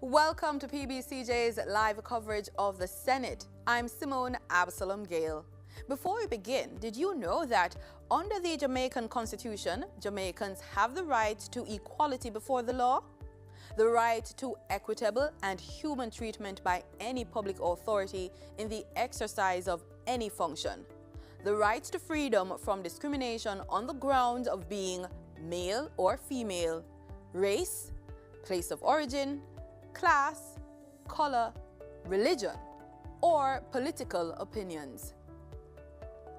Welcome to PBCJ's live coverage of the Senate. I'm Simone Absalom Gale. Before we begin, did you know that under the Jamaican Constitution, Jamaicans have the right to equality before the law, the right to equitable and human treatment by any public authority in the exercise of any function, the right to freedom from discrimination on the grounds of being male or female, race, place of origin, class, color, religion, or political opinions.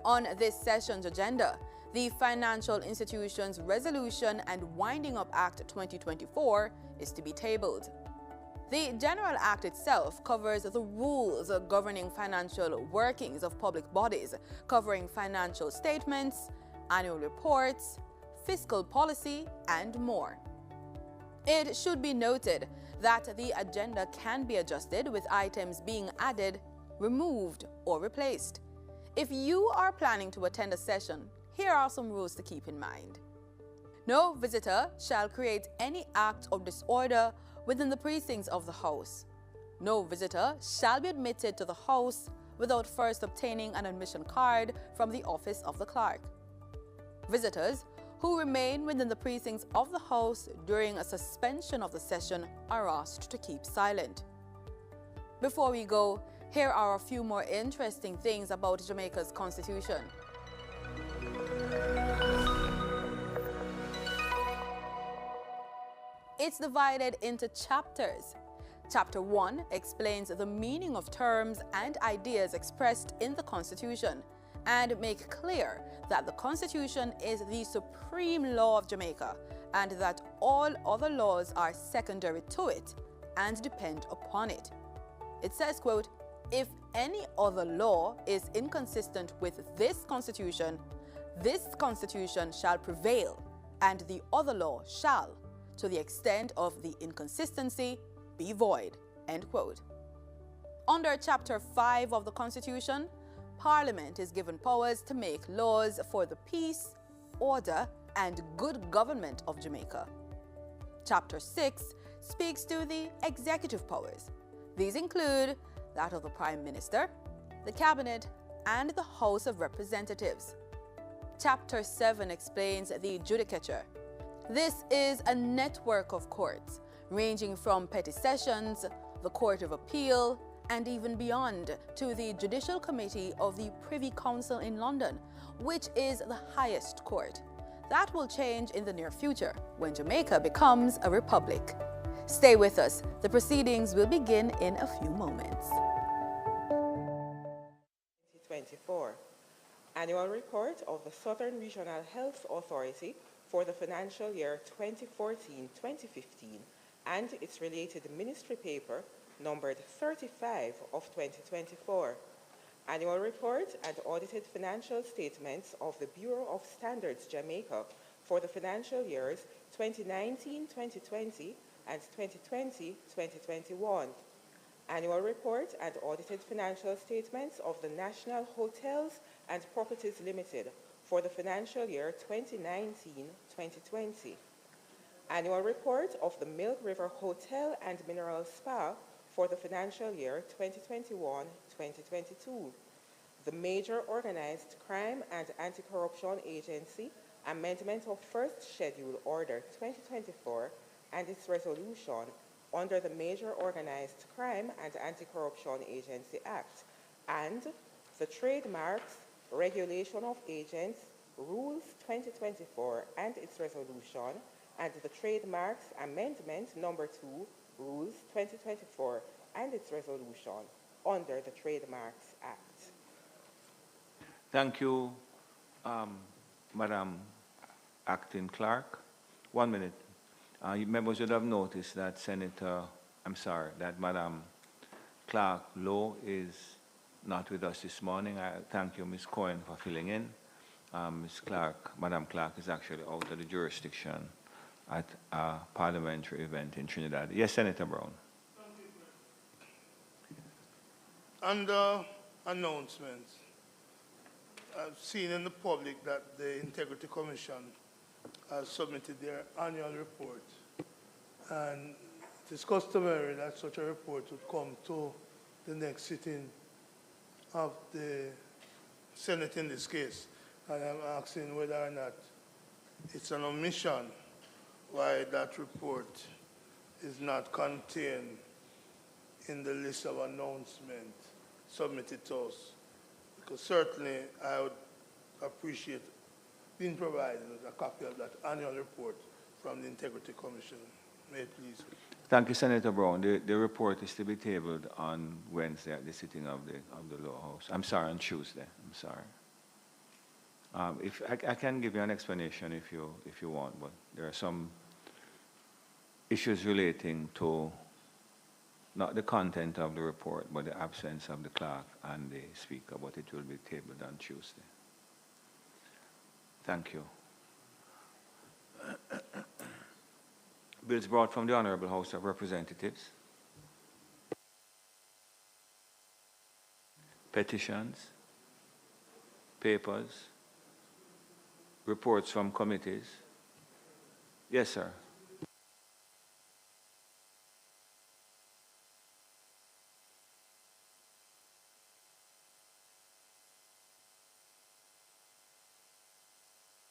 On this session's agenda, the Financial Institutions Resolution and Winding Up Act 2024 is to be tabled. The General Act itself covers the rules governing financial workings of public bodies, covering financial statements, annual reports, fiscal policy, and more. It should be noted that the agenda can be adjusted with items being added, removed, or replaced. If you are planning to attend a session, here are some rules to keep in mind. No visitor shall create any act of disorder within the precincts of the House. No visitor shall be admitted to the House without first obtaining an admission card from the office of the clerk. Visitors who remain within the precincts of the House during a suspension of the session are asked to keep silent. Before we go, here are a few more interesting things about Jamaica's Constitution. It's divided into chapters. Chapter 1 explains the meaning of terms and ideas expressed in the Constitution and make clear that the Constitution is the supreme law of Jamaica and that all other laws are secondary to it and depend upon it. It says, quote, "If any other law is inconsistent with this Constitution shall prevail, and the other law shall, to the extent of the inconsistency, be void." End quote. Under Chapter 5 of the Constitution, Parliament is given powers to make laws for the peace, order, and good government of Jamaica. Chapter 6 speaks to the executive powers. These include that of the Prime Minister, the Cabinet, and the House of Representatives. Chapter 7 explains the judicature. This is a network of courts, ranging from petty sessions, the Court of Appeal, and even beyond to the Judicial Committee of the Privy Council in London, which is the highest court. That will change in the near future when Jamaica becomes a republic. Stay with us. The proceedings will begin in a few moments. 2024 Annual Report of the Southern Regional Health Authority for the financial year 2014-2015 and its related ministry paper numbered 35 of 2024. Annual report and audited financial statements of the Bureau of Standards Jamaica for the financial years 2019-2020 and 2020-2021. Annual report and audited financial statements of the National Hotels and Properties Limited for the financial year 2019-2020. Annual report of the Milk River Hotel and Mineral Spa for the financial year 2021-2022. The Major Organized Crime and Anti-Corruption Agency Amendment of First Schedule Order 2024 and its resolution under the Major Organized Crime and Anti-Corruption Agency Act, and the Trademarks Regulation of Agents Rules 2024 and its resolution, and the Trademarks Amendment Number 2 Rules 2024 and its resolution under the Trademarks Act. Thank you, Madam Acting Clerk. 1 minute. Members would have noticed that that Madam Clerk Lowe is not with us this morning. I thank you, Ms. Cohen, for filling in. Madam Clerk is actually out of the jurisdiction at a parliamentary event in Trinidad. Yes, Senator Brown. Under announcements, I've seen in the public that the Integrity Commission has submitted their annual report, and it is customary that such a report would come to the next sitting of the Senate in this case. And I'm asking whether or not it's an omission why that report is not contained in the list of announcements submitted to us. Because certainly I would appreciate being provided with a copy of that annual report from the Integrity Commission. May it please. Thank you, Senator Brown. The report is to be tabled on Wednesday at the sitting of the Lower House. I'm sorry, on Tuesday. I'm sorry. If I can give you an explanation if you want, but there are some issues relating to not the content of the report, but the absence of the clerk and the speaker, but it will be tabled on Tuesday. Thank you. Bills brought from the Honorable House of Representatives. Petitions. Papers. Reports from committees. Yes, sir.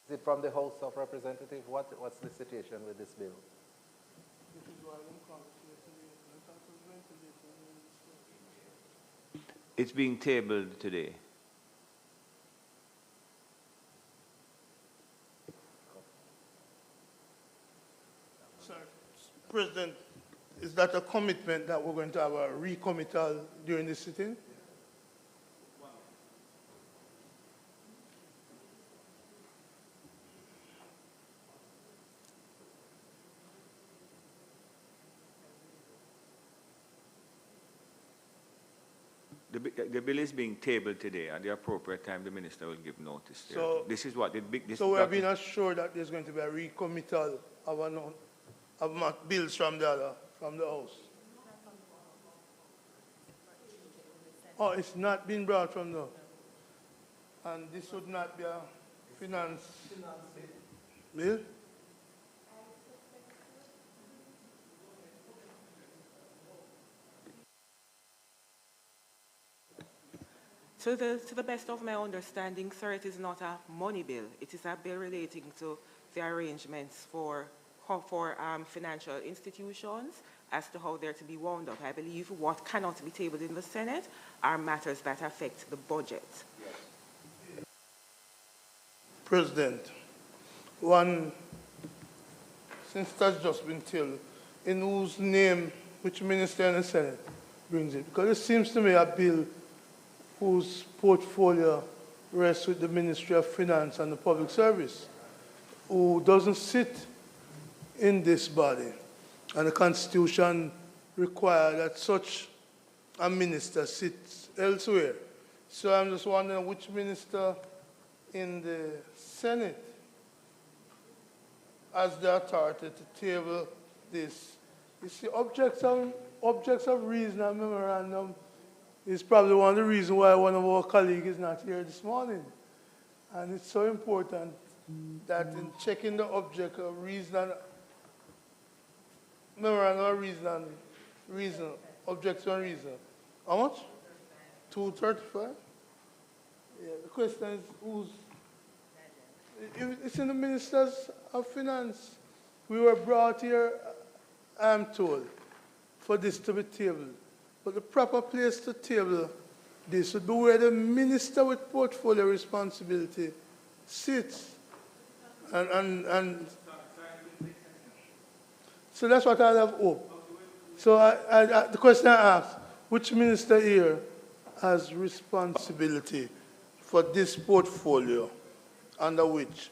Is it from the House of Representatives? What's the situation with this bill? It's being tabled today. Sir, President, is that a commitment that we're going to have a recommittal during this sitting? The bill is being tabled today. At the appropriate time, the minister will give notice. There. So, this is what the big. This so we have been assured that there's going to be a recommittal of bills from the House. Oh, it's not been brought from the. And this would not be a finance bill? To the best of my understanding, sir, it is not a money bill. It is a bill relating to the arrangements for financial institutions as to how they're to be wound up. I believe what cannot be tabled in the Senate are matters that affect the budget. President, since that's just been told, in whose name, which minister in the Senate brings it? Because it seems to me a bill whose portfolio rests with the Ministry of Finance and the Public Service, who doesn't sit in this body. And the Constitution requires that such a minister sits elsewhere. So I'm just wondering which minister in the Senate has the authority to table this. You see, objects of reason and memorandum is probably one of the reasons why one of our colleagues is not here this morning. And it's so important that in checking the object of reason and memorandum of reason and reason, objects and reason. How much? 235? Yeah, the question is who's, it's in the Ministers of Finance. We were brought here, I'm told, for this to be tabled. But the proper place to table this would be where the minister with portfolio responsibility sits. And so that's what I have hope. So the question I asked, which minister here has responsibility for this portfolio under which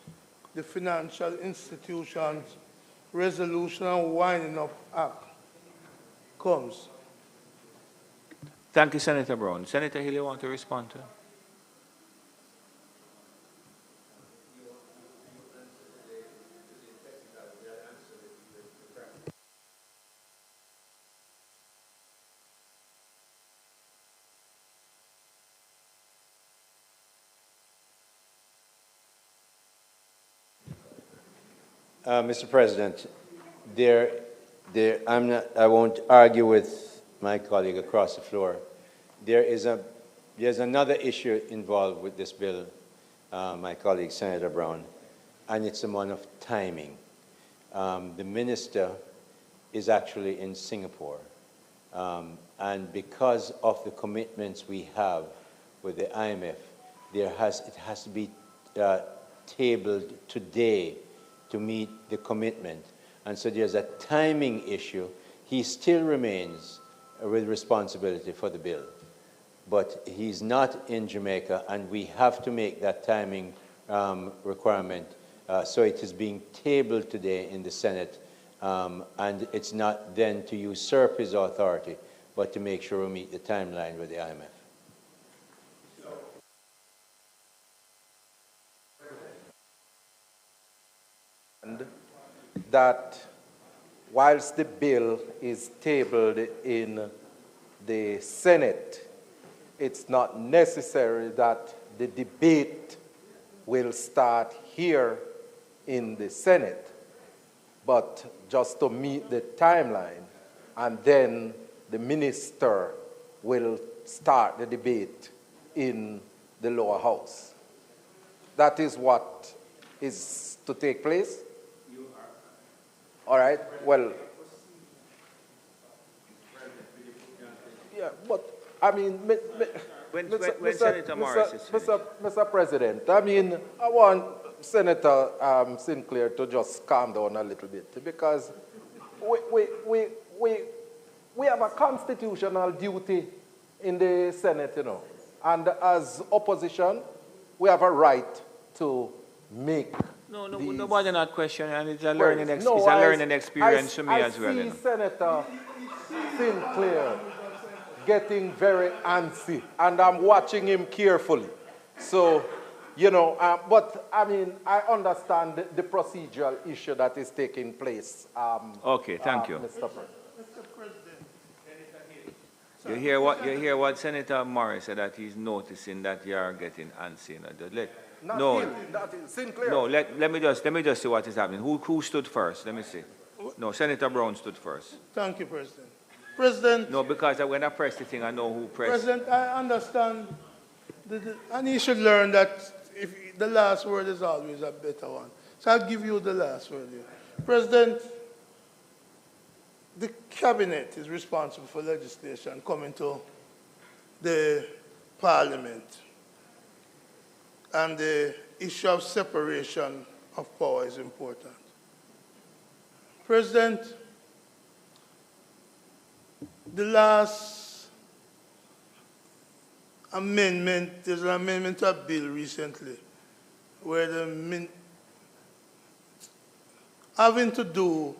the Financial Institutions Resolution and Winding Up Act comes? Thank you, Senator Brown. Senator Hill, you want to respond to? Mr. President, there I won't argue with my colleague across the floor. There's another issue involved with this bill, my colleague Senator Brown, and it's one of timing. The minister is actually in Singapore, and because of the commitments we have with the IMF, it has to be tabled today to meet the commitment. And so there's a timing issue. He still remains with responsibility for the bill, but he's not in Jamaica, and we have to make that timing requirement. So it is being tabled today in the Senate, and it's not then to usurp his authority, but to make sure we meet the timeline with the IMF. And that whilst the bill is tabled in the Senate, it's not necessary that the debate will start here in the Senate, but just to meet the timeline, and then the minister will start the debate in the lower house. That is what is to take place. All right, well, yeah, but I mean, When Senator Morris is finished. Mr. President, I mean, I want Senator Sinclair to just calm down a little bit, because we have a constitutional duty in the Senate, you know, and as opposition, we have a right to make. No, nobody not questioning, and it's a learning, experience for me as well. I see Senator Sinclair getting very antsy, and I'm watching him carefully. So, you know, but I mean, I understand the procedural issue that is taking place. Okay, thank you. Mr. President. You hear what Senator Morris said, that he's noticing that you are getting antsy. Not Sinclair. No, let me just see what is happening. Who stood first? Let me see. No, Senator Brown stood first. Thank you, President. President. No, because when I press the thing, I know who pressed. President, I understand, and you should learn that if the last word is always a better one. So I'll give you the last word here. President, the cabinet is responsible for legislation coming to the Parliament. And the issue of separation of power is important. President, the last amendment, there's an amendment to a bill recently where having to do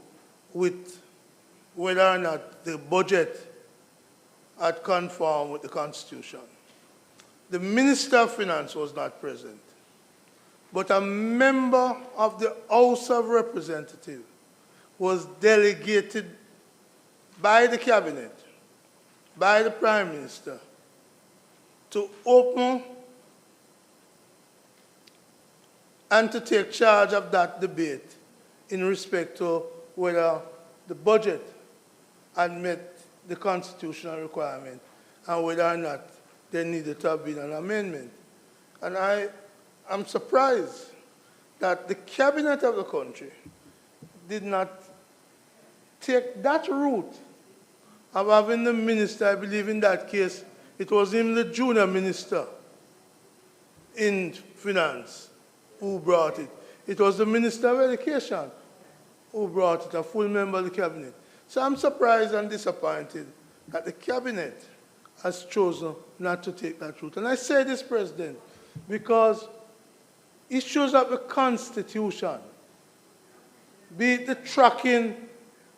with whether or not the budget had conformed with the Constitution. The Minister of Finance was not present, but a member of the House of Representatives was delegated by the Cabinet, by the Prime Minister, to open and to take charge of that debate in respect to whether the budget had met the constitutional requirement and whether or not there needed to have been an amendment. And I am surprised that the cabinet of the country did not take that route of having the minister, I believe in that case, it was him, the junior minister in finance, who brought it. It was the Minister of Education who brought it, a full member of the cabinet. So I'm surprised and disappointed that the cabinet has chosen not to take that route. And I say this, President, because issues of the Constitution, be it the tracking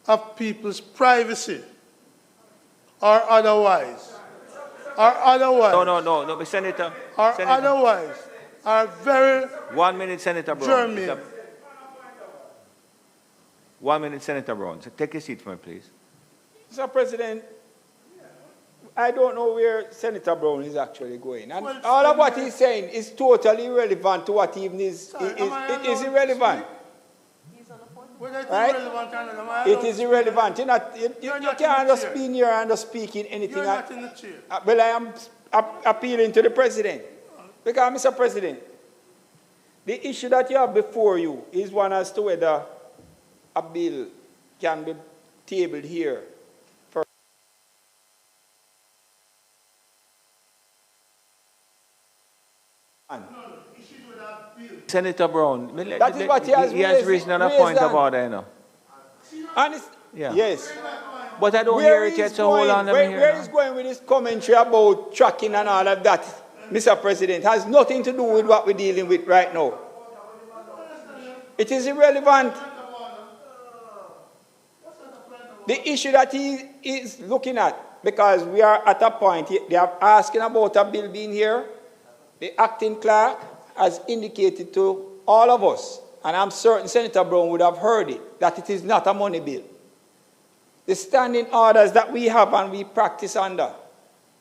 of people's privacy or otherwise, No, Senator. Otherwise, are very 1 minute, Senator Brown. germane. 1 minute, Senator Brown. So take a seat for me, please. Mr. President, I don't know where Senator Brown is actually going. And Well, all of what he's saying is totally irrelevant to what even is. It is irrelevant. He's on the phone. Whether it's Right? irrelevant or not, It is irrelevant. You not can't in the just chair. be in here and just speak in anything. You're not in the chair. Well, I am appealing to the president. Because, Mr. President, the issue that you have before you is one as to whether a bill can be tabled here. Senator Brown, That is what he has risen on a raised point on. of order, you know. Yeah. Yes. But I don't hear it yet, so hold on, let me hear Where now. he's going with this commentary about tracking and all of that, Mr. President, has nothing to do with what we're dealing with right now. It is irrelevant. The issue that he is looking at, because we are at a point, they are asking about a bill being here. The acting clerk has indicated to all of us, and I'm certain Senator Brown would have heard it, that it is not a money bill. The standing orders that we have and we practice under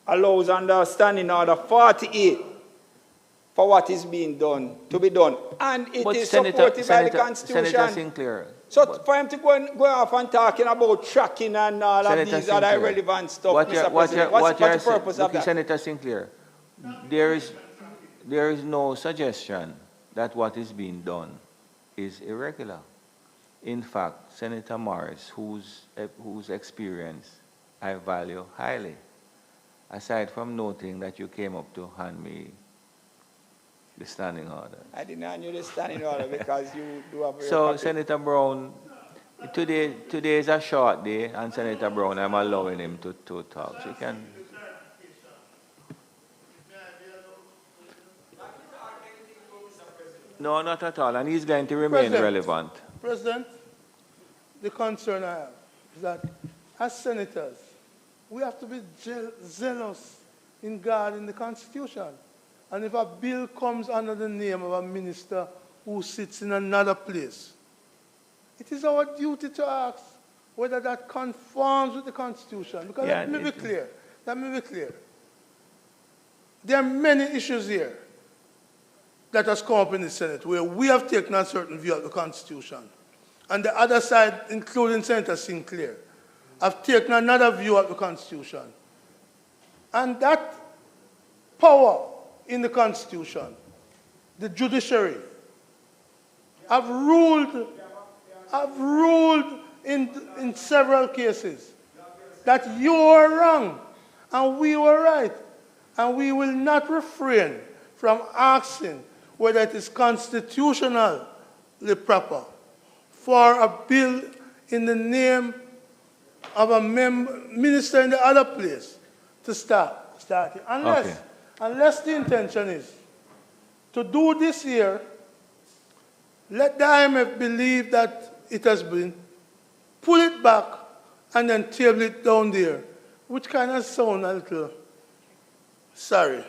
allows under standing order 48 for what is being done, to be done. And it is supported by the Constitution. Senator Sinclair. So for him to go off and talking about tracking and all of these other irrelevant stuff, Mr. President, what's the purpose of that? Senator Sinclair, there is no suggestion that what is being done is irregular. In fact, Senator Morris, whose experience I value highly, aside from noting that you came up to hand me the standing order. I didn't hand you the standing order because you do have a So, copy. Senator Brown, today is a short day, and Senator Brown, I'm allowing him to talk. So you can. No, not at all, and he's going to remain relevant. President, the concern I have is that as senators, we have to be zealous in guarding the Constitution. And if a bill comes under the name of a minister who sits in another place, it is our duty to ask whether that conforms with the Constitution. Because let me be clear. There are many issues here that has come up in the Senate where we have taken a certain view of the Constitution. And the other side, including Senator Sinclair, have taken another view of the Constitution. And that power in the Constitution, the judiciary, have ruled in several cases that you are wrong and we were right. And we will not refrain from asking whether it is constitutionally proper for a bill in the name of a minister in the other place to start it. Unless the intention is to do this here, let the IMF believe that it has been, pull it back, and then table it down there, which kind of sound a little, sorry.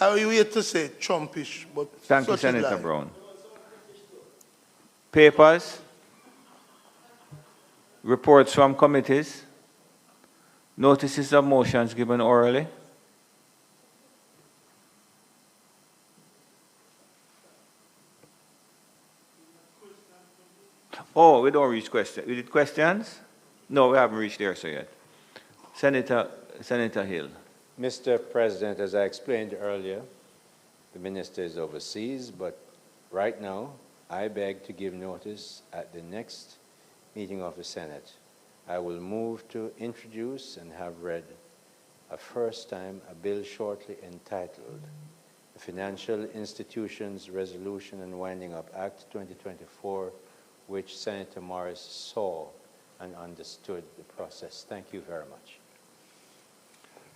I will wait to say Trumpish, but thank you, Senator Brown. Papers, reports from committees, notices of motions given orally. Oh, we don't reach questions. We did questions? No, we haven't reached there so yet. Senator Hill. Mr. President, as I explained earlier, the minister is overseas, but right now, I beg to give notice at the next meeting of the Senate. I will move to introduce and have read a first time a bill shortly entitled the Financial Institutions Resolution and Winding Up Act 2024, which Senator Morris saw and understood the process. Thank you very much.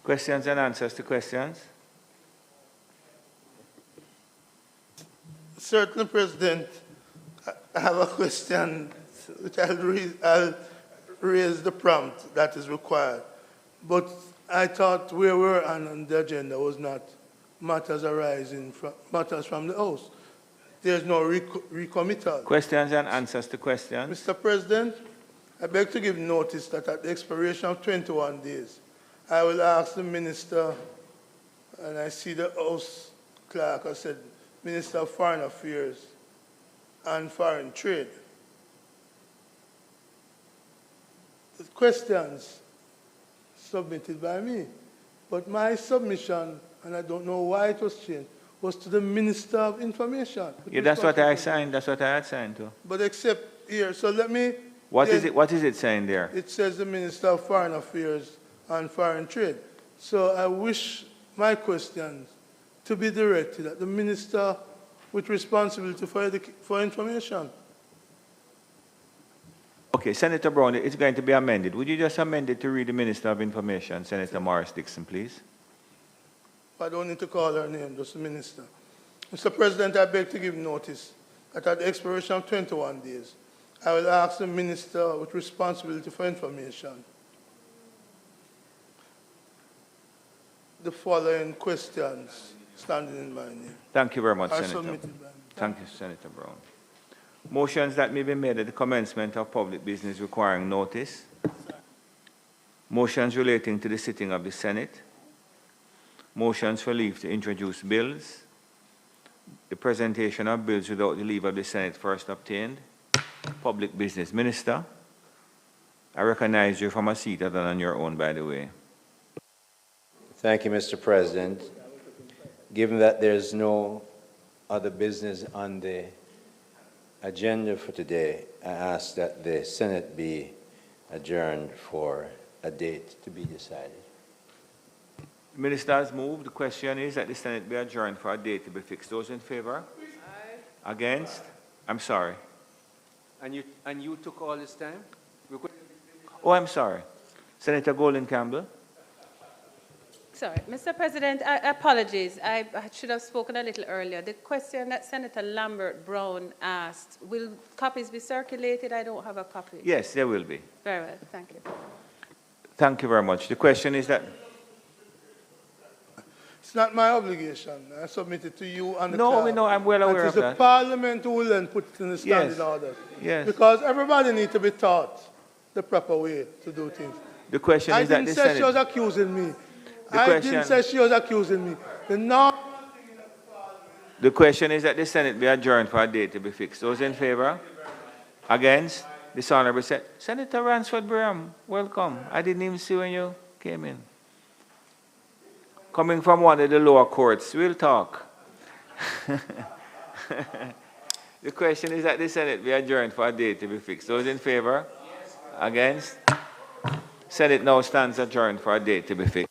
Questions and answers to questions? Certainly, President, I have a question which I'll raise the prompt that is required. But I thought where we're on the agenda was not matters arising from matters from the House. There's no recommittal. Questions and answers to questions? Mr. President, I beg to give notice that at the expiration of 21 days, I will ask the Minister, and I see the House Clerk, I said, Minister of Foreign Affairs and Foreign Trade, questions submitted by me. But my submission, and I don't know why it was changed, was to the Minister of Information. Yeah, that's what I signed. That's what I had signed to. But except here, so let me... What is it? What is it saying there? It says the Minister of Foreign Affairs and Foreign Trade. So I wish my questions to be directed at the Minister with responsibility for information. Okay, Senator Brown, it's going to be amended. Would you just amend it to read the Minister of Information, Senator Morris Dixon, please? I don't need to call her name, just the Minister. Mr. President, I beg to give notice that at the expiration of 21 days, I will ask the Minister with responsibility for information the following questions standing in my name. Thank you very much, Are Senator. submitted by me. Thank you, Senator Brown. Motions that may be made at the commencement of public business requiring notice. Motions relating to the sitting of the Senate. Motions for leave to introduce bills. The presentation of bills without the leave of the Senate first obtained. Public Business Minister, I recognize you from a seat other than your own, by the way. Thank you, Mr. President. Given that there's no other business on the agenda for today, I ask that the Senate be adjourned for a date to be decided. The Minister has moved. The question is that the Senate be adjourned for a date to be fixed. Those in favor? Aye. Against? I'm sorry. And you took all this time? Oh, I'm sorry. Senator Golden Campbell. Sorry, Mr. President, apologies. I should have spoken a little earlier. The question that Senator Lambert Brown asked, will copies be circulated? I don't have a copy. Yes, there will be. Very well, thank you. Thank you very much. The question is that... It's not my obligation. I submit it to you and the No, clerk. we know. I'm well aware of It is that. the Parliament who will then put it in the standing Yes. order. Yes. Because everybody needs to be taught the proper way to do things. The question is that I the didn't say she was Senate... accusing me. The I question- didn't say she was accusing me. The question is that the Senate be adjourned for a date to be fixed. Those in favor? Against? This honorable Senator Ransford Bram, welcome. I didn't even see when you came in. Coming from one of the lower courts, we'll talk. The question is that the Senate be adjourned for a date to be fixed. Those in favor? Yes. Against? Senate now stands adjourned for a date to be fixed.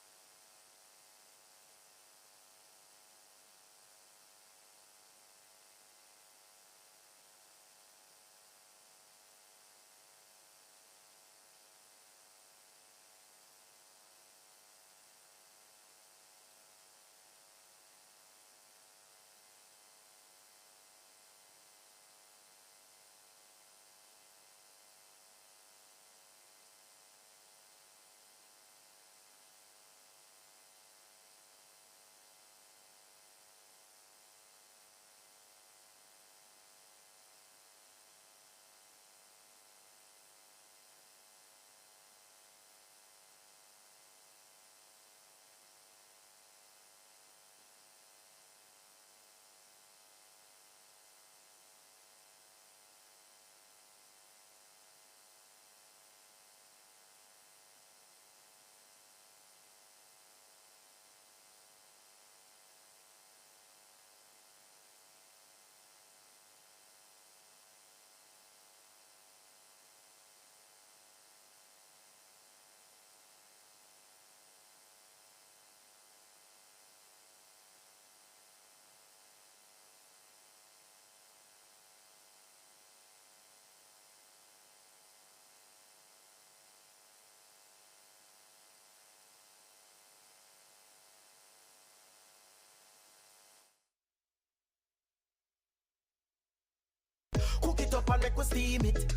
Cook it up and make we steam it.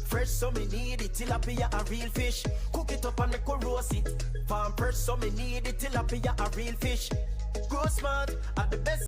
Fresh so me need it, tilapia a real fish. Cook it up and make we roast it. Farm fresh so me need it, tilapia a real fish. Grow smart at the best.